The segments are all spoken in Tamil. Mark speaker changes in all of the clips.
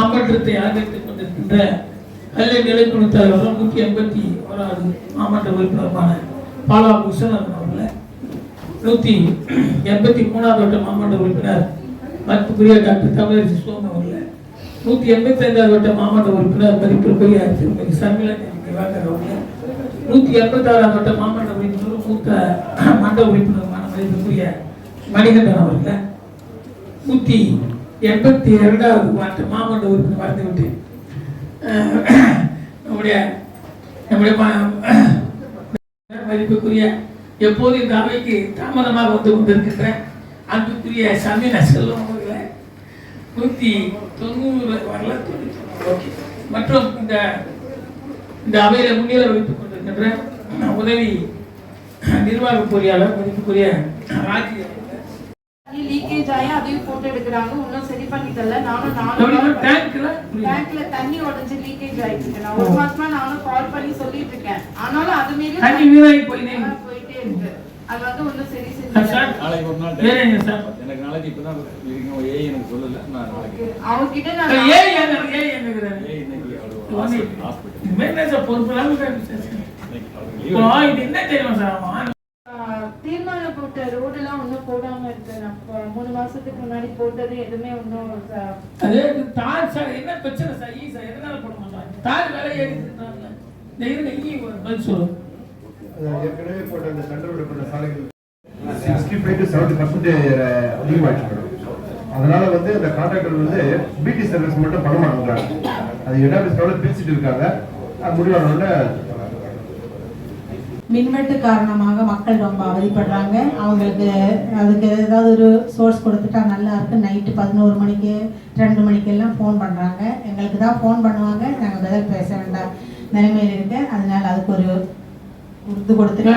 Speaker 1: மாமன்றத்தை அலங்கரித்துக் கொண்டிருக்கின்ற கல்லை நிலைக்குழு தலைவர் 181வது மாமன்ற உறுப்பினருமான பாலா விஸ்வநாதன் அவர்கள, 183வது வட்ட மாமன்ற உறுப்பினர் மதிப்புக்குரிய டாக்டர் தமிழரசி சோமு அவர்கள, 185வது வட்ட மாமன்ற உறுப்பினர் மதிப்புக்குரிய திருமதி சர்மிளா திவாகர் அவர்கள, 186வது வட்ட மாமன்ற உறுப்பினர் மூத்த மன்ற உறுப்பினருமான மதிப்புக்குரிய மணிகண்டன் அவர்கள, 182வது வட்ட மாமன்ற உறுப்பினர் மறந்துவிட்டேன் நம்முடைய மதிப்புக்குரிய எப்போது இந்த அவைக்கு தாமதமாக வந்து கொண்டிருக்கின்ற அன்புக்குரிய சமீன செல்வம் அவர்களை 190 வரல மற்றும் இந்த அவையில முன்னிலை வைத்துக் கொண்டிருக்கின்ற உதவி நிர்வாக பொறியாளர் மதிப்புக்குரிய ராஜி
Speaker 2: லீக்கேஜ் ஆகி அதையும் போட்டோ எடுக்கிறாங்க. இன்னும் சரி பண்ணி தரல. நானும் டேங்க்ல தண்ணி உடைஞ்சு லீக்கேஜ் ஆயிடுச்சு. நான் ஒரு மாசமா நானும் கால் பண்ணி சொல்லிட்டு இருக்கேன். ஆனாலும் அது மீறி
Speaker 1: தண்ணி வீணாகி போயிட்டே
Speaker 2: இருக்கு. அது வந்து இன்னும் சரி
Speaker 3: நாளைக்கு ஒரு நாள் எனக்கு நாளைக்கு இப்பதான் ஏஐ எனக்கு சொல்லல. நான்
Speaker 2: அவங்க கிட்ட நான் தீர்மானம் போட்ட ரோடு எல்லாம் ஒன்னும் போடாம இருக்கு. 3 மாசத்துக்கு முன்னாடி போட்டது எதுவுமே ஒன்னும்
Speaker 1: என்ன பிரச்சனை சார்? எதனால போட மாட்டாங்க? தார் வேலை ஏறிட்டாங்க.
Speaker 4: ஏற்கனவே போட்ட அந்த சென்டரோட போட்ட சாலைகள் 65 to 70% அதிகமாயிடுச்சு. அதனால வந்து அந்த கான்ட்ராக்டர் வந்து பிடி சர்வீஸ் மட்டும் பண்ண மாட்டாங்க. அது எடாபிஸ்டோட பேசிட்டு இருக்காங்க. முடிவானோட
Speaker 5: மின்வெட்டு காரணமாக மக்கள் ரொம்ப அவதிப்படுறாங்க. அவங்களுக்கு அதுக்கு ஏதாவது ஒரு சோர்ஸ் கொடுத்துட்டா நல்லா இருக்கு. நைட்டு 11 மணிக்கு 2 மணிக்கு எல்லாம் ஃபோன் பண்ணுறாங்க. எங்களுக்கு தான் ஃபோன் பண்ணுவாங்க. நாங்கள் பதில் பேச வேண்டாம் நிலைமையில் இருக்க. அதனால அதுக்கு ஒரு உறுதி கொடுத்துட்டு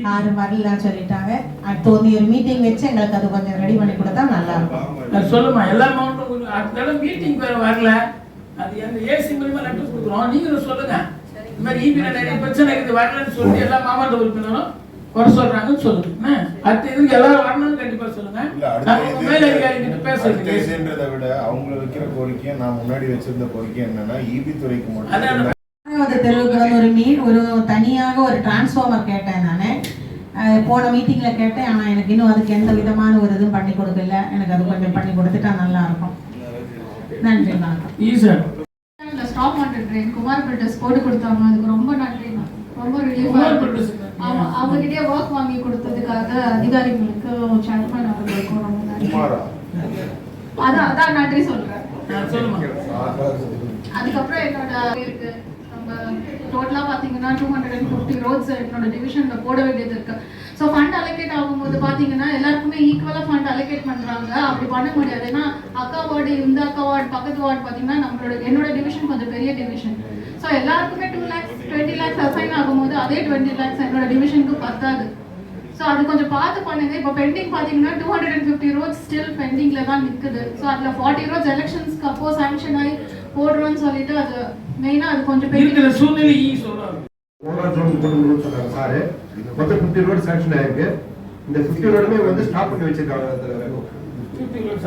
Speaker 5: யாரும் வரலான்னு சொல்லிட்டாங்க. அடுத்து ஒரு மீட்டிங் வச்சு எங்களுக்கு அது கொஞ்சம் ரெடி பண்ணி கொடுத்தா நல்லா இருக்கும்.
Speaker 1: சொல்லுமா எல்லா மாவட்டம் மீட்டிங் வரல. அது எங்க ஏசி மூலமா லெட்டர் கொடுக்குறோம். நீங்களும் சொல்லுங்க. இந்த மாதிரி ஈபில நிறைய பிரச்சனை இருக்குது வரலன்னு சொல்லி எல்லா மாவட்ட உறுப்பினரும் குறை சொல்றாங்கன்னு சொல்லுங்க. அடுத்த இதுக்கு எல்லாரும் வரணும்னு கண்டிப்பா சொல்லுங்க. மேலதிகாரி கிட்ட
Speaker 4: பேசுறதை விட அவங்க வைக்கிற கோரிக்கையை நான் முன்னாடி வச்சிருந்த கோரிக்கை என்னன்னா ஈபி துறைக்கு மட்டும்
Speaker 5: தெருவுக்கு வந்து ஒரு தனியாக ஒரு டிரான்ஸ்ஃபார்மர் கேட்டேன். நான் போன மீட்டிங்ல கேட்டேன். ஆனா எனக்கு இன்னும் அதுக்கு எந்த விதமான ஒரு இதுவும் பண்ணி கொடுக்கல. எனக்கு அது கொஞ்சம் பண்ணி கொடுத்துட்டா நல்லா இருக்கும். நன்றி. வணக்கம்.
Speaker 6: ஸ்டாப் வாட்டர் ட்ரெயின் குமார்பேட்டஸ் போட்டு கொடுத்தாங்க. அதுக்கு ரொம்ப நன்றி. ரொம்ப ரிலீஃப். ஆமா, அவங்க கிட்டே ஒர்க் வாங்கி கொடுத்ததுக்காக அதிகாரிகளுக்கு சேர்மன் அவர்களுக்கும் ரொம்ப நன்றி. அதான் நன்றி சொல்றேன். அதுக்கப்புறம் என்னோட இருக்கு டோட்டலா பாத்தீங்கன்னா 250 ரோட்ஸ் என்னோட டிவிஷன்ல போட வேண்டியது இருக்கு. ஸோ ஃபண்ட் அலோகேட் ஆகும்போது பாத்தீங்கன்னா எல்லாருக்குமே ஈக்குவலா ஃபண்ட் அலோகேட் பண்றாங்க. அப்படி பண்ண முடியாது. ஏன்னா அக்கா வார்டு இந்த அக்கா வார்டு பக்கத்து வார்டு பாத்தீங்கன்னா என்னோட டிவிஷன் கொஞ்சம் பெரிய டிவிஷன். ஸோ எல்லாருக்குமே 2 lakhs 20 lakhs அசைன் ஆகும்போது அதே 20 lakhs என்னோட டிவிஷனுக்கு பத்தாது. ஸோ அது கொஞ்சம் பார்த்து பண்ணுங்க. இப்போ பெண்டிங் பாத்தீங்கன்னா 250 ரோட்ஸ் ஸ்டில் பெண்டிங்ல தான் நிக்குது. ஸோ அதுல 40 ரோட்ஸ் எலெக்ஷன்ஸ்க்கு அப்போ சாங்ஷன் ஆகி போடுறோம்னு சொல்லிட்டு அது மெயினா அது கொஞ்சம் பெரிய
Speaker 1: சூழ்நிலை சொல்றாங்க.
Speaker 4: சார் மொத்தம் 50 ரோடு சாங்ஷன் ஆயிருக்கு. இந்த 50 ரோடுமே வந்து ஸ்டாப் பண்ணி வச்சிருக்காங்க.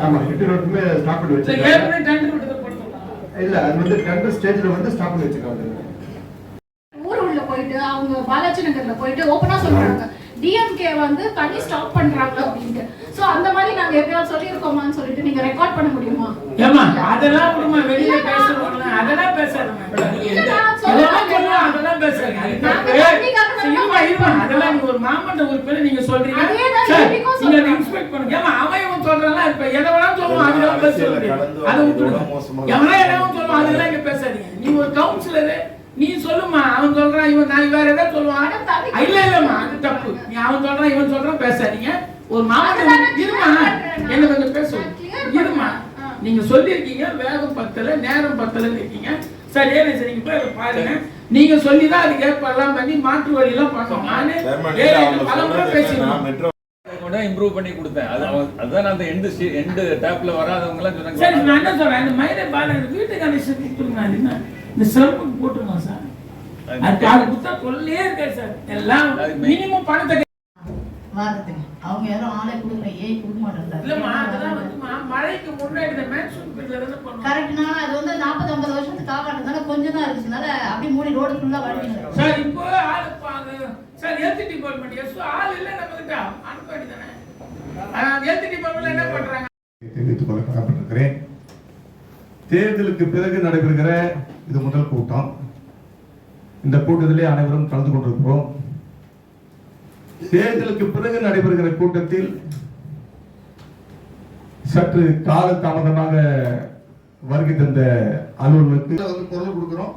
Speaker 4: ஆமா, 50 ரோடுமே ஸ்டாப் பண்ணி வச்சிருக்காங்க. இல்ல, அது வந்து டெண்டர் ஸ்டேஜ்ல வந்து ஸ்டாப் பண்ணி வச்சிருக்காங்க.
Speaker 6: ஊர் உள்ள போயிட்டு அவங்க பாலாஜி நகர்ல போயிட்டு ஓபனா சொல்றாங்க டிஎம்கே வந்து தண்ணி ஸ்டாப் பண்றாங்க அப்படினு. சோ அந்த மாதிரி நாங்க எப்பயாவது சொல்லிருக்கோமான்னு சொல்லிட்டு நீங்க ரெக்கார்ட் பண்ண முடியுமா?
Speaker 1: ஏமா அதெல்லாம் குடும்ப வெளியில பேசறோம்ல அதெல்லாம் பேசாதீங்க. அதெல்லாம் பேசாதீங்க. அதெல்லாம் நீங்க ஒரு மாமன்ற உறுப்பினர் நீங்க சொல்றீங்க. நீங்க இன்ஸ்பெக்ட் பண்ணுங்க. ஏமா அவன் சொல்றலாம் இப்ப எதை வேணாலும் சொல்லுவான். அதெல்லாம் பேசுறீங்க. அது விட்டுடுங்க. எவனா எல்லாம் சொல்லுவான். அதெல்லாம் இங்க பேசாதீங்க. நீ ஒரு கவுன்சிலர் நீ சொல்லுமா. அவன் சொல்றான் இவன் நான் வேற ஏதாவது சொல்லுவான். இல்லம்மா அது தப்பு. நீ அவன் சொல்றான் இவன் சொல்றான் பேசாதீங்க. ஒரு மாவட்ட இருமா என்ன கொஞ்சம் பேசுவோம். இருமா நீங்க சொல்லியிருக்கீங்க வேகம் பத்தல நேரம் பத்தலன்னு இருக்கீங்க. சரி சரி நீங்க போய் பாருங்க. நீங்க சொல்லிதான் அதுக்கு ஏற்பெல்லாம் பண்ணி மாற்று வழி எல்லாம் பண்ணோம். நானு பலமுறை பேசினோம்
Speaker 3: இம்ப்ரூவ் பண்ணி கொடுத்தேன். அதான் அந்த எண்டு டேப்ல வராதவங்க எல்லாம் சொன்னாங்க.
Speaker 1: சரி நான் என்ன சொல்றேன் இந்த மயிலை பாருங்க வீட்டு கனெக்ஷன் கொடுத்துருங்க. இந்த சிறப்புக்கு போட்டுருங்க சார். அது புத்தா சொல்லே இருக்காரு சார். எல்லாம் மினிமம் பணத்தை
Speaker 7: பார்த்துங்க. அவங்க யாரும் ஆளே கொடுக்கல, ஏன் கொடுக்க
Speaker 1: இல்லம்மா அதெல்லாம்
Speaker 7: மாட்டாங்க.
Speaker 1: வந்துமா மழைக்கு முன்னாடி இந்த மேன்சூன் பீரியட்ல தான பண்ணுவோம்.
Speaker 7: கரெக்ட்னா அது வந்து 40-50 வருஷத்துக்கு காப்பாற்றதால கொஞ்சம் தான் இருக்குனால அப்படியே மூடி ரோடு ஃபுல்லா வழிங்க.
Speaker 1: சார் இப்போ ஆள் பாங்க சார் ஹெல்த் டிபார்ட்மெண்ட் எஸ் ஆள் இல்ல நம்ம கிட்ட அனுப்ப வேண்டியதானே. ஹெல்த் டிபார்ட்மெண்ட்ல என்ன பண்றாங்க
Speaker 8: தெரிவித்துக் கொள்ள கடமைப்பட்டிருக்கிறேன். தேர்தலுக்கு பிறகு நடைபெறுகிற இது முதல் கூட்டம். இந்த கூட்டத்திலே அனைவரும் கலந்து கொண்டிருக்கிறோம். தேர்தலுக்கு பிறகு நடைபெறுகிற கூட்டத்தில் சற்று கால தாமதமாக வருகை தந்த அலுவலர்களுக்கு குரல் கொடுக்கிறோம்.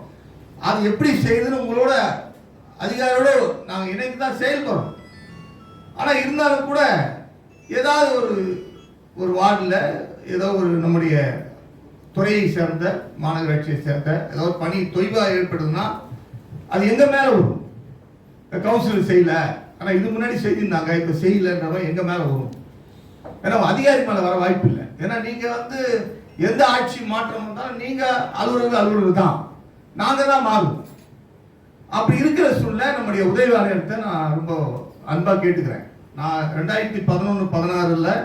Speaker 8: அது எப்படி செய்யுதுன்னு உங்களோட அதிகாரியோட நாங்கள் இணைந்து தான் செயல்படுறோம். ஆனால் இருந்தாலும் கூட ஏதாவது ஒரு வார்டில் ஏதோ ஒரு நம்முடைய துறையை சேர்ந்த மாநகராட்சியை சேர்ந்த ஏதோ பணி தொய்வாக ஏற்படுதுன்னா அது எங்க மேல வரும். கவுன்சிலர் செய்யல, ஆனா இது முன்னாடி செய்திருந்தாங்க, இப்ப செய்யலன்றவ எங்க மேல வரும். ஏன்னா அதிகாரி மேல வர வாய்ப்பு இல்லை. ஏன்னா நீங்க வந்து எந்த ஆட்சி மாற்றம் வந்தாலும் நீங்க அலுவலர்கள் தான், நாங்க தான் மாறும். அப்படி இருக்கிற சூழ்நிலை நம்முடைய உதவி ஆணையத்தை நான் ரொம்ப அன்பா கேட்டுக்கிறேன். நான் 2011-16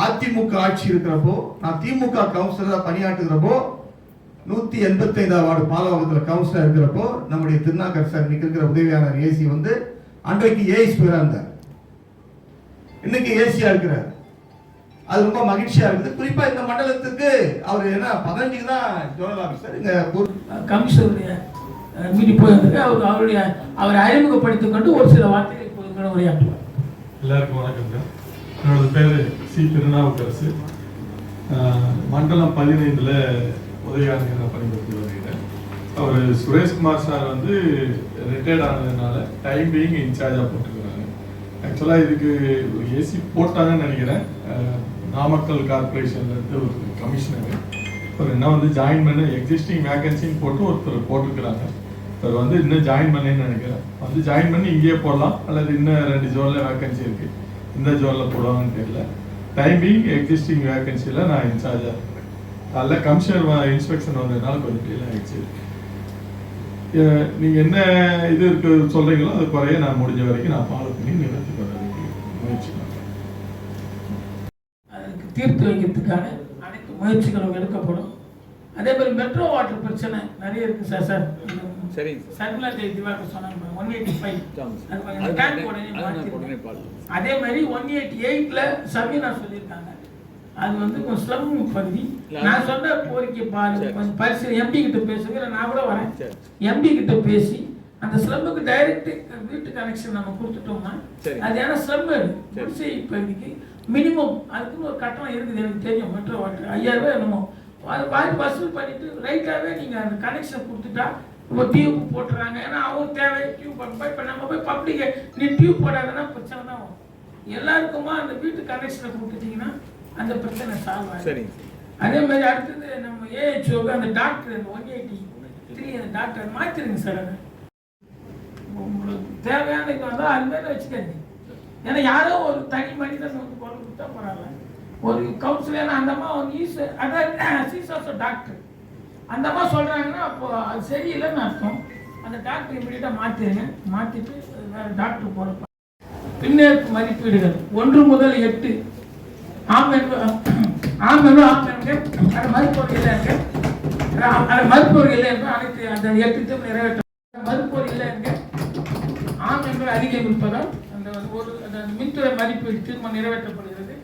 Speaker 8: அதிமுக ஆட்சி இருக்கிறப்போ, நான் திமுக கவுன்சிலரா பணியாற்றுகிறப்போ 185 வார்டு பாலவாக்கத்தில் கவுன்சிலர் இருக்கிறப்போ நம்முடைய திருநாகர் சார் இன்னைக்கு இருக்கிற உதவியாளர் ஏசி வந்து அன்றைக்கு ஏஎஸ் பேரா இருந்தார், இன்னைக்கு ஏசியா இருக்கிறார். அது ரொம்ப மகிழ்ச்சியா இருக்குது. குறிப்பா இந்த மண்டலத்துக்கு அவர் என்ன 15 தான் ஜோனல் ஆபீசர். இங்க
Speaker 1: கமிஷனருடைய மீட்டிங் போயிருந்தது. அவரை அறிமுகப்படுத்திக் கொண்டு ஒரு சில வார்த்தைகள் உரையாற்றுவார்.
Speaker 9: எல்லாருக்கும் வணக்கங்க. என்னோட பேர் சி. திருநாவுக்கரசு. மண்டலம் 15 உதவி ஆணையராக பணிபுரிந்து வருகிறேன். அவர் சுரேஷ்குமார் சார் வந்து ரிட்டையர்ட் ஆனதுனால டைம் பீயிங் இன்சார்ஜாக போட்டுருக்குறாங்க. ஆக்சுவலாக இதுக்கு ஒரு ஏசி போட்டாங்கன்னு நினைக்கிறேன். நாமக்கல் கார்பரேஷன்லேருந்து ஒரு கமிஷனர் ஒரு என்ன வந்து ஜாயின் பண்ண எக்ஸிஸ்டிங் வேகன்சின்னு போட்டு ஒருத்தர் போட்டிருக்கிறாங்க. அவர் வந்து இன்னும் ஜாயின் பண்ணேன்னு நினைக்கிறேன். வந்து ஜாயின் பண்ணி இங்கேயே போடலாம், அல்லது இன்னும் 2 ஜோனில் வேகன்சி இருக்குது, இந்த ஜோனில் போடுவாங்கன்னு தெரியல. டைம் பீயிங் எக்ஸிஸ்டிங் வேகன்சியில் நான் இன்சார்ஜாக இருக்கிறேன். அதில் கமிஷனர் இன்ஸ்பெக்ஷன் வந்ததுனால கொஞ்சம் டீல் ஆகிடுச்சு. நீங்கள் என்ன இது இருக்கு சொல்கிறீங்களோ அது குறைய நான் முடிஞ்ச வரைக்கும் நான் ஃபாலோ பண்ணி நிறுத்தி வர்றதுக்கு முயற்சி பண்ணுறேன்.
Speaker 1: அதுக்கு தீர்த்து வைக்கிறதுக்கான அனைத்து முயற்சிகளும் எடுக்கப்படும். அதே மாதிரி மெட்ரோ வாட்டர் பிரச்சனை நிறைய இருக்கு சார். சார் சர்மிளா திவாகர் சொன்னாங்க 185 டேங்க் உடனே அதே மாதிரி 188ல சமீனா சொல்லியிருக்காங்க. அது வந்து கொஞ்சம் ஸ்லம் பகுதி. நான் சொன்ன கோரிக்கை பாருங்க, கொஞ்சம் பரிசு எம்பி கிட்ட பேசுங்க, நான் கூட வரேன். எம்பி கிட்ட பேசி அந்த ஸ்லம்முக்கு டைரக்ட் வீட்டு கனெக்ஷன் நம்ம கொடுத்துட்டோம்னா அது ஏன்னா ஸ்லம் குடிசை பகுதிக்கு மினிமம் அதுக்குன்னு ஒரு கட்டணம் இருக்குது. எனக்கு தெரியும். மெட்ரோ வாட்டர் 5000 ரூபாய் என்னமோ அது பாதி வசூல் பண்ணிட்டு ரைட்டாகவே நீங்கள் அந்த கனெக்ஷன் கொடுத்துட்டா இப்போ டியூப் போட்டுறாங்க. ஏன்னா அவங்க தேவை டியூப் போய் இப்போ நம்ம போய் பப்ளிக் நீ டியூப் போடாதுன்னா பிரச்சனை தான் வரும். எல்லாருக்குமா அந்த வீட்டு கனெக்ஷனை கொடுத்துட்டீங்கன்னா அந்த பிரச்சனை சால்வ் ஆகும். அதே மாதிரி அடுத்தது நம்ம ஏஹெச்ஓக்கு அந்த டாக்டர் அந்த 183 அந்த டாக்டர் மாற்றிருங்க சார். அதை உங்களுக்கு தேவையான இது வந்தால் அது மாதிரி வச்சுக்காதீங்க. ஏன்னா யாரோ ஒரு தனி மனிதன் வந்து குரல் கொடுத்தா போகிறாங்க. ஒரு கவுன்சிலர் அந்த அம்மா வந்து அதாவது டாக்டர் அந்த அம்மா சொல்கிறாங்கன்னா அப்போ அது சரியில்லைன்னு அர்த்தம். அந்த டாக்டர் இமீடியட்டாக மாற்றிடுங்க. மாற்றிட்டு வேறு டாக்டர் போகிறப்ப பின்னேற்பு மதிப்பீடுகள் 1 முதல் 8 மருத்துவர் இல்லை இருக்கு. மருத்துவர் இல்லை என்று அனைத்து அந்த 8 நிறைவேற்ற மருத்துவர் இல்லை இருக்கு. ஆம் என்று அதிகம் இருப்பதால் அந்த ஒரு மின்துறை மதிப்பீடு தீர்மானம் நிறைவேற்றப்படுகிறது.